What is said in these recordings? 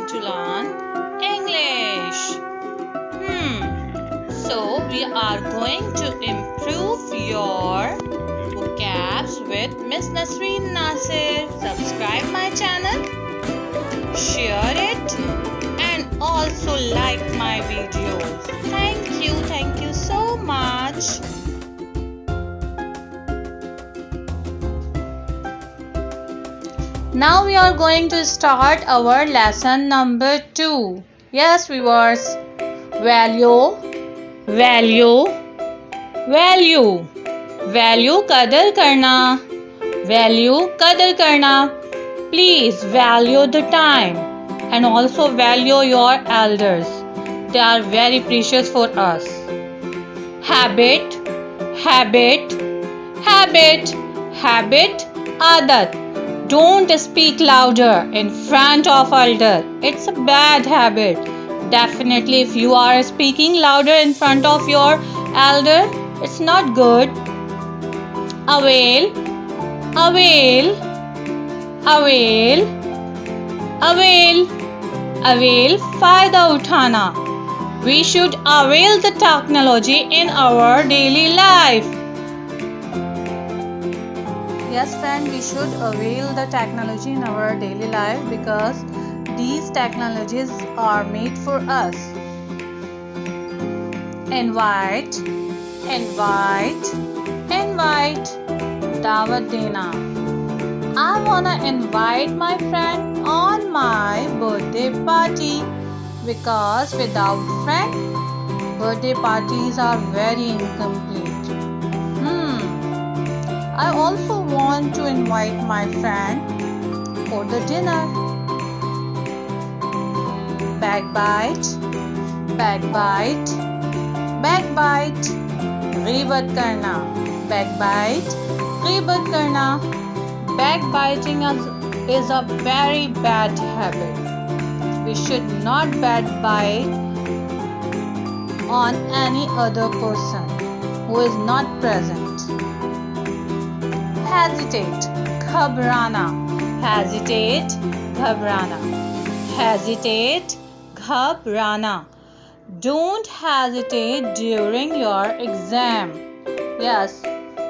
going to learn English. So we are going to improve your vocabs with Miss Nasreen Nasir. Subscribe my channel, share it, and also like my videos. Thank you so much. Now we are going to start our lesson number 2. Yes, viewers. Value, value, value. Value कदर करना. Value कदर करना. Please value the time and also value your elders. They are very precious for us. Habit, habit, habit, habit, आदत. Don't speak louder in front of elder. It's a bad habit. Definitely if you are speaking louder in front of your elder, it's not good. Avail, avail, avail, avail, avail, फायदा उठाना. We should avail the technology in our daily life. Yes friend, we should avail the technology in our daily life because these technologies are made for us. Invite, invite, invite. Dawat dena. I wanna invite my friend on my birthday party because without friend, birthday parties are very incomplete. I also want to invite my friend for the dinner. Backbite, backbite, backbite. गीबत करना. Backbite, गीबत करना. Backbiting is a very bad habit. We should not backbite on any other person who is not present. Hesitate, घबराना. Hesitate, घबराना. Hesitate, घबराना. Don't hesitate during your exam. Yes,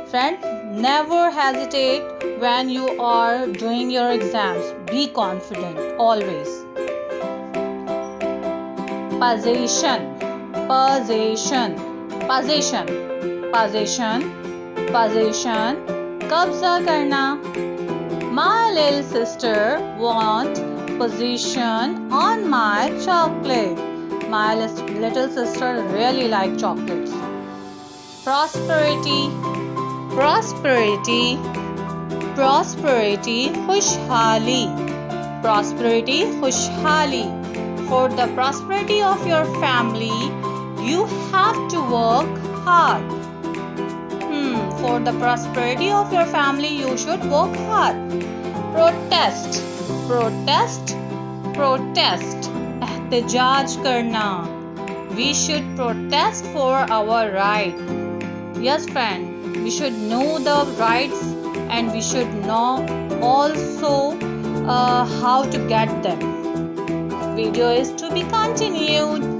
friend, never hesitate when you are doing your exams. Be confident always. Possession, possession, possession, possession, possession. कब्जा करना. My little sister wants possession on my chocolate. My little sister really likes chocolates. Prosperity, prosperity, prosperity, खुशहाली. Prosperity, खुशहाली. For the prosperity of your family, you have to work hard. For the prosperity of your family, you should work hard. Protest, protest, protest. एहतजाज करना. We should protest for our right. Yes, friend, we should know the rights and we should know also how to get them. Video is to be continued.